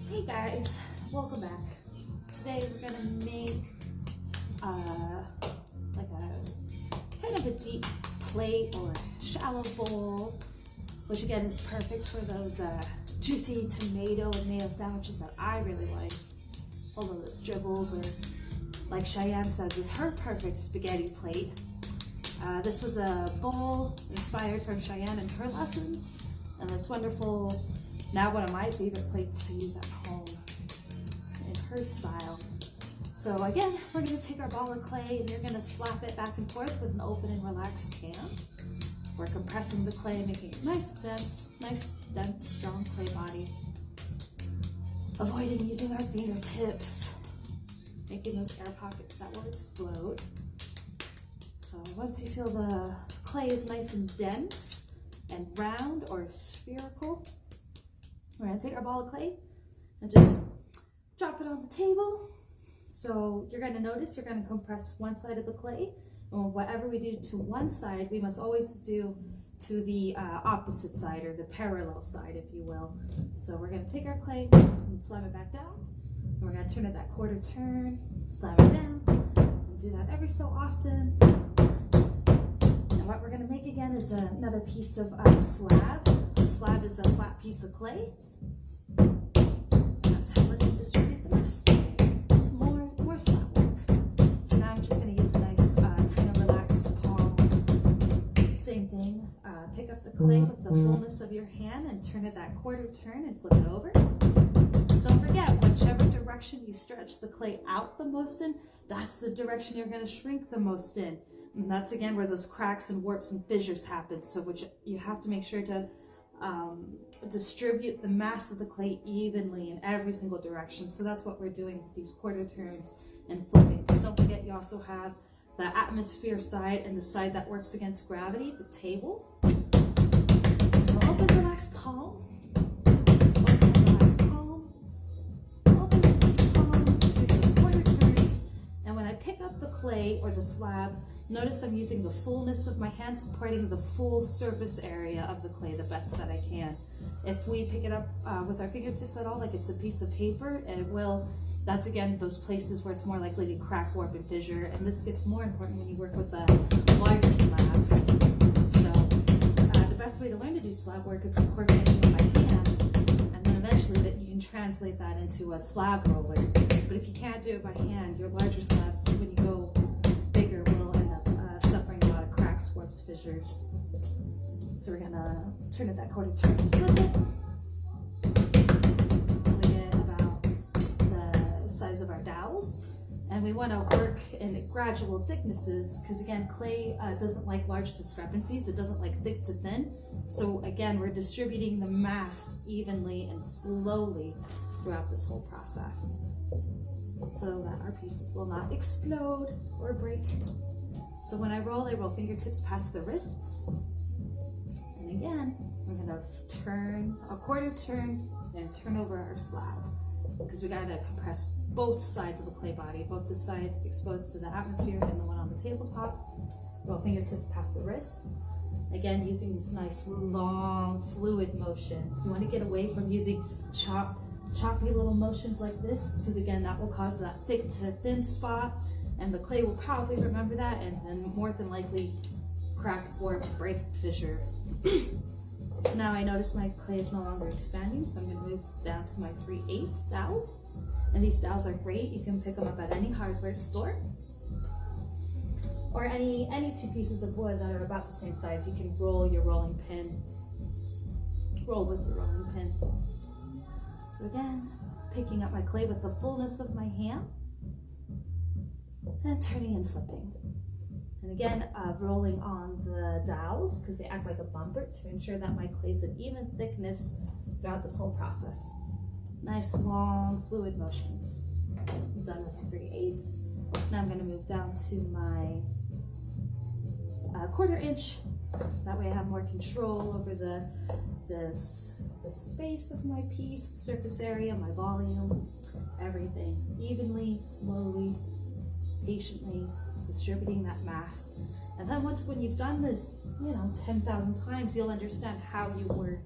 Hey guys, welcome back. Today we're gonna make like a kind of a deep plate or shallow bowl, which again is perfect for those juicy tomato and mayo sandwiches that I really like. Although this dribbles, or like Cheyenne says, is her perfect spaghetti plate. This was a bowl inspired from Cheyenne and her lessons, and this wonderful, now one of my favorite plates to use at home in her style. So again, we're going to take our ball of clay and you're going to slap it back and forth with an open and relaxed hand. We're compressing the clay, making it nice, dense, strong clay body. Avoiding using our fingertips, making those air pockets that will explode. So once you feel the clay is nice and dense and round or spherical, we're going to take our ball of clay and just drop it on the table. So you're going to notice you're going to compress one side of the clay, and whatever we do to one side, we must always do to the opposite side, or the parallel side, if you will. So we're going to take our clay and slam it back down. And we're going to turn it that quarter turn, slam it down, and do that every so often. And what we're going to make again is another piece of slab. The slab is a flat piece of clay. That's how we're going to distribute the mass. Just more slab work. So now I'm just going to use a nice kind of relaxed palm. Same thing. Pick up the clay with the fullness of your hand and turn it that quarter turn and flip it over. Just don't forget, whichever direction you stretch the clay out the most in, that's the direction you're going to shrink the most in. And that's again where those cracks and warps and fissures happen. So which you have to make sure to distribute the mass of the clay evenly in every single direction. So that's what we're doing with these quarter turns and flipping. Just don't forget, you also have the atmosphere side and the side that works against gravity, the table. So open, relaxed palm. Open, relaxed palm. Open, relaxed palm. Do those quarter turns. And when I pick up the clay or the slab, notice I'm using the fullness of my hand, supporting the full surface area of the clay the best that I can. If we pick it up with our fingertips at all, like it's a piece of paper, it will, that's again those places where it's more likely to crack, warp, and fissure. And this gets more important when you work with the larger slabs. So the best way to learn to do slab work is, of course, making it by hand, and then eventually that you can translate that into a slab roller. But if you can't do it by hand, your larger slabs, when you go bigger, will end up suffering a lot of cracks, warps, fissures. So we're gonna turn it that quarter turn and flip it. We get about the size of our dowels, and we want to work in gradual thicknesses because again, clay doesn't like large discrepancies. It doesn't like thick to thin. So again, we're distributing the mass evenly and slowly throughout this whole process, so that our pieces will not explode or break. So when I roll fingertips past the wrists. And again, we're gonna turn a quarter turn and turn over our slab, because we gotta compress both sides of the clay body, both the side exposed to the atmosphere and the one on the tabletop. Roll fingertips past the wrists. Again, using these nice long fluid motions. You want to get away from using choppy little motions like this, because again, that will cause that thick to thin spot, and the clay will probably remember that, and then more than likely crack, warp, break, fissure. So now I notice my clay is no longer expanding, so I'm going to move down to my 3/8 dowels. And these dowels are great. You can pick them up at any hardware store, or any two pieces of wood that are about the same size. You can roll your rolling pin. Roll with your rolling pin. So again, picking up my clay with the fullness of my hand and turning and flipping. And again, rolling on the dowels because they act like a bumper to ensure that my clay is an even thickness throughout this whole process. Nice long fluid motions. I'm done with the 3/8. Now I'm going to move down to my 1/4 inch, so that way I have more control over the space of my piece, the surface area, my volume, everything. Evenly, slowly. patiently distributing that mass. And then when you've done this, 10,000 times, you'll understand how you work,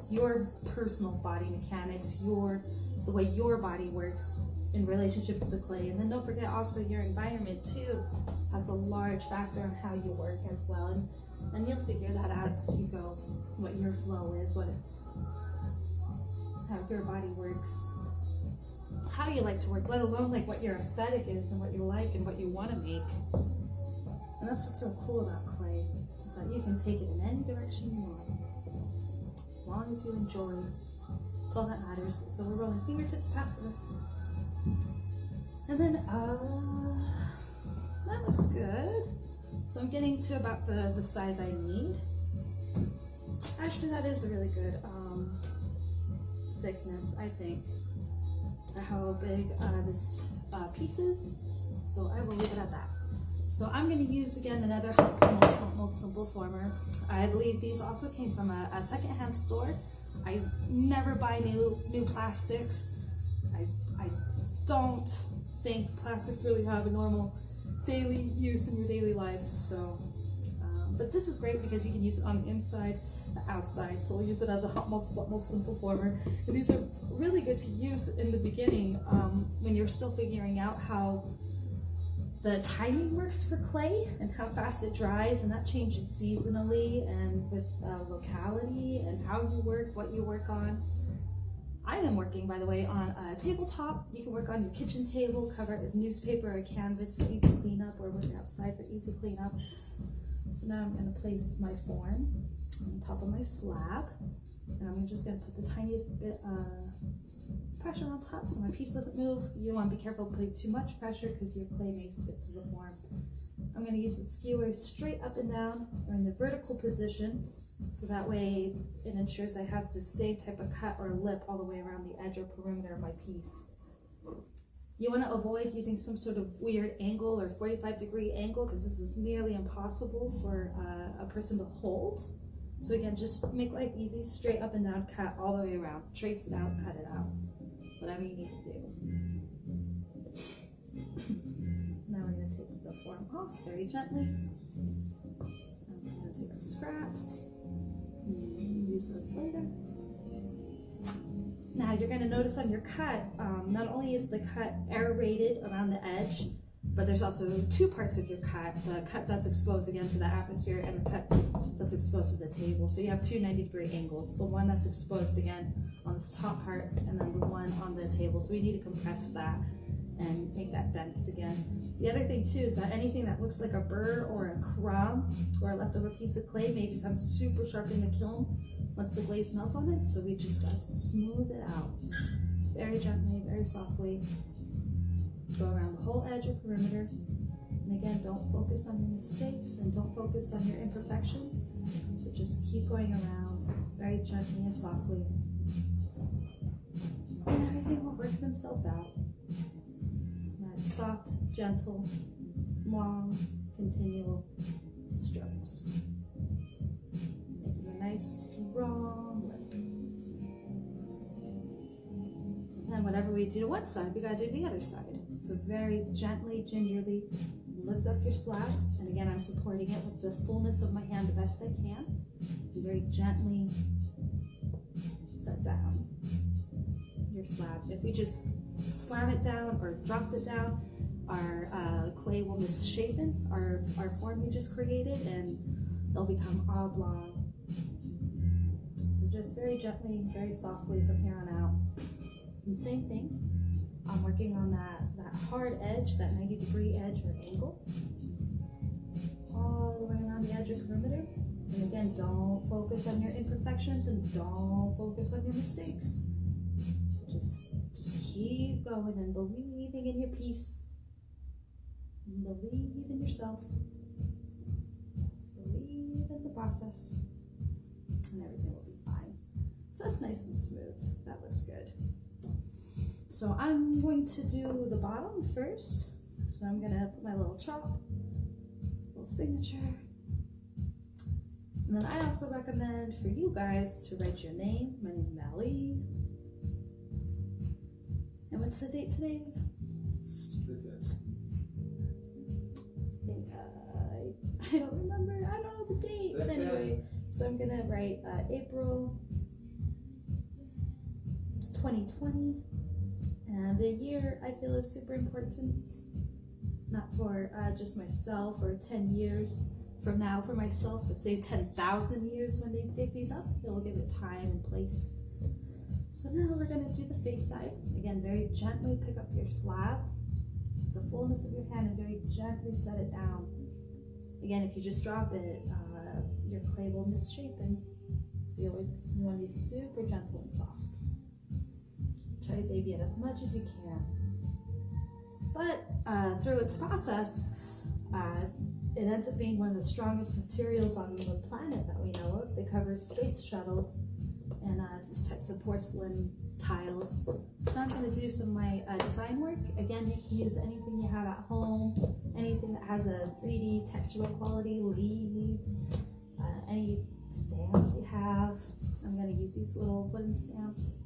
your personal body mechanics, the way your body works in relationship to the clay. And then don't forget also your environment too has a large factor on how you work as well. And you'll figure that out as you go, what your flow is, how your body works, how you like to work, let alone like what your aesthetic is and what you like and what you want to make. And that's what's so cool about clay, is that you can take it in any direction you want, as long as you enjoy. It's all that matters. So we're rolling fingertips past the wrists. And then, that looks good. So I'm getting to about the size I need. Actually, that is a really good thickness, I think, for how big this piece is. So I will leave it at that. So I'm going to use, again, another hot mold simple former. I believe these also came from a secondhand store. I never buy new plastics. I don't think plastics really have a normal daily use in your daily lives. So, but this is great because you can use it on the inside, the outside. So we'll use it as a hot mold simple former. And these are really good to use in the beginning when you're still figuring out how the timing works for clay and how fast it dries, and that changes seasonally and with locality and how you work, what you work on. I am working, by the way, on a tabletop. You can work on your kitchen table, cover it with newspaper or canvas for easy cleanup, or work outside for easy cleanup. So now I'm going to place my form on top of my slab, and I'm just going to put the tiniest bit of pressure on top so my piece doesn't move. You want to be careful putting too much pressure because your clay may stick to the form. I'm going to use the skewer straight up and down or in the vertical position, so that way it ensures I have the same type of cut or lip all the way around the edge or perimeter of my piece. You want to avoid using some sort of weird angle or 45-degree angle, because this is nearly impossible for a person to hold. So again, just make life easy, straight up and down, cut all the way around, trace it out, cut it out, whatever you need to do. Now we're going to take the form off very gently. I'm going to take our scraps. Use those later. Now you're going to notice on your cut, not only is the cut aerated around the edge, but there's also two parts of your cut. The cut that's exposed again to the atmosphere and the cut that's exposed to the table. So you have two 90-degree angles. The one that's exposed again on this top part, and then the one on the table. So we need to compress that and make that dense again. The other thing too is that anything that looks like a burr or a crumb or a leftover piece of clay may become super sharp in the kiln once the glaze melts on it. So we just got to smooth it out very gently, very softly. Go around the whole edge or perimeter. And again, don't focus on your mistakes and don't focus on your imperfections. So just keep going around very gently and softly. And everything will work themselves out. Soft, gentle, long, continual strokes. Making a nice, strong lip. And whatever we do to one side, we gotta do to the other side. So very gently, gingerly lift up your slab. And again, I'm supporting it with the fullness of my hand the best I can. And very gently set down your slab. If we just slam it down or dropped it down, our clay will misshapen our form we just created, and they'll become oblong. So just very gently, very softly from here on out. And same thing, I'm working on that hard edge, that 90-degree edge or angle, all the way around the edge of perimeter. And again, don't focus on your imperfections and don't focus on your mistakes. Just keep going and believing in your piece. And believe in yourself. Believe in the process. And everything will be fine. So that's nice and smooth. That looks good. So I'm going to do the bottom first. So I'm going to put my little chalk, little signature. And then I also recommend for you guys to write your name. My name is Melly. And what's the date today? I don't remember, I don't know the date, but anyway, so I'm gonna write April 2020, and the year I feel is super important, not for just myself or 10 years from now for myself, but say 10,000 years when they dig these up. It'll give it time and place. So now we're gonna do the face side. Again, very gently pick up your slab, the fullness of your hand, and very gently set it down. Again, if you just drop it, your clay will misshapen. So you want to be super gentle and soft. Try to baby it as much as you can. But through its process, it ends up being one of the strongest materials on the planet that we know of. They cover space shuttles and these types of porcelain tiles. So now I'm going to do some of my design work. Again, you can use anything you have at home, anything that has a 3D textural quality, leaves, any stamps you have. I'm going to use these little wooden stamps.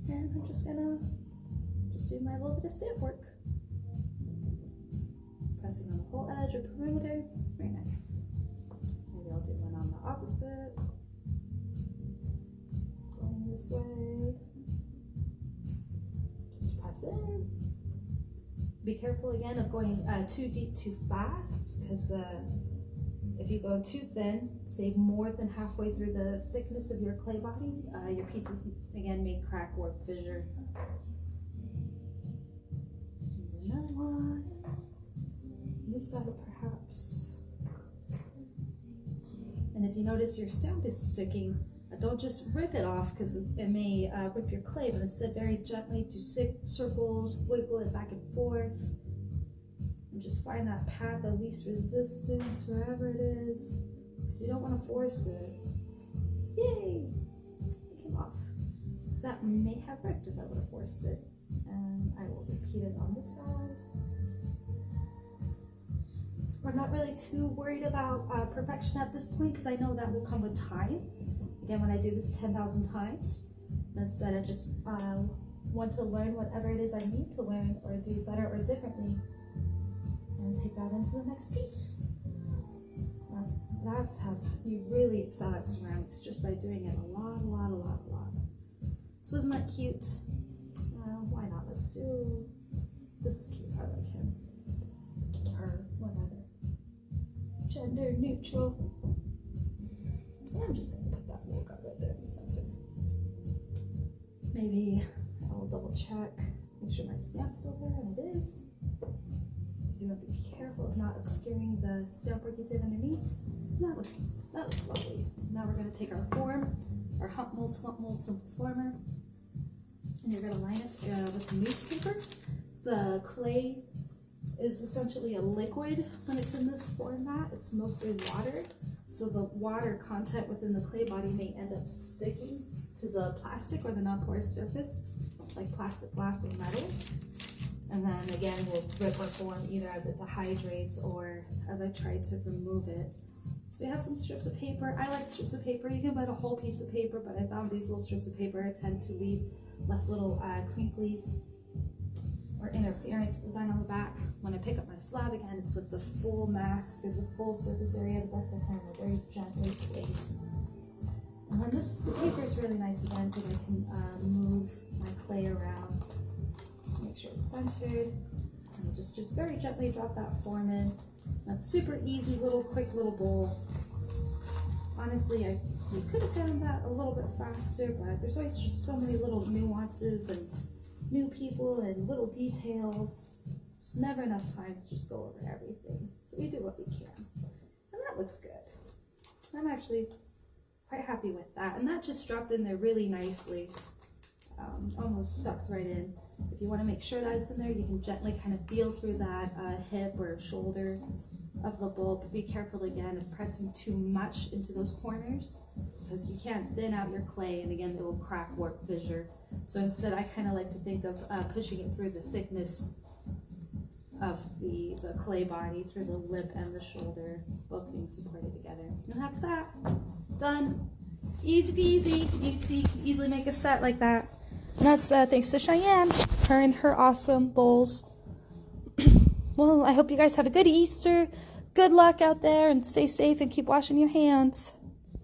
And I'm just going to do my little bit of stamp work. Pressing on the whole edge or perimeter. Very nice. Maybe I'll do one on the opposite. Going this way. Just press in. Be careful again of going too deep too fast, because if you go too thin, say more than halfway through the thickness of your clay body, your pieces again may crack, warp, fissure. Another one. This side perhaps. And if you notice your stamp is sticking, don't just rip it off, because it may rip your clay, but instead very gently do circles, wiggle it back and forth, and just find that path of least resistance wherever it is, because you don't want to force it. Yay! It came off. That may have ripped if I would have forced it. And I will repeat it on this side. I'm not really too worried about perfection at this point, because I know that will come with time. Again, when I do this 10,000 times, instead I just want to learn whatever it is I need to learn or do better or differently, and take that into the next piece. That's how you really excel at ceramics, just by doing it a lot. So isn't that cute? Why not? Let's do, this is cute, I like him. Her, whatever. Gender neutral. Yeah, I'm just gonna put that little guy right there in the center. Maybe I will double check, make sure my stamp's still there, and it is. So you have to be careful of not obscuring the stamp work you did underneath. That looks lovely. So now we're gonna take our form, our hump mold, slump mold, simple former, and you're gonna line it with some newspaper. The clay is essentially a liquid when it's in this format. It's mostly water. So the water content within the clay body may end up sticking to the plastic or the non-porous surface, like plastic, glass, or metal. And then again, we'll rip or form either as it dehydrates or as I try to remove it. So we have some strips of paper. I like strips of paper. You can put a whole piece of paper, but I found these little strips of paper tend to leave less little crinklies or interference design on the back. When I pick up my slab again, it's with the full mass through the full surface area, the best I can, very gently place. And then the paper is really nice again, because I can move my clay around, make sure it's centered, and just very gently drop that form in. That's super easy, quick little bowl. Honestly, we could have done that a little bit faster, but there's always just so many little nuances and new people and little details. There's never enough time to just go over everything. So we do what we can. And that looks good. I'm actually quite happy with that. And that just dropped in there really nicely. Almost sucked right in. If you want to make sure that it's in there, you can gently kind of feel through that hip or shoulder of the bulb. But be careful again of pressing too much into those corners, because you can't thin out your clay, and again, it will crack, warp, fissure. So instead, I kind of like to think of pushing it through the thickness of the clay body, through the lip and the shoulder, both being supported together. And that's that. Done. Easy peasy. You can easily make a set like that. And that's thanks to Cheyenne, her and her awesome bowls. Well, I hope you guys have a good Easter. Good luck out there and stay safe and keep washing your hands.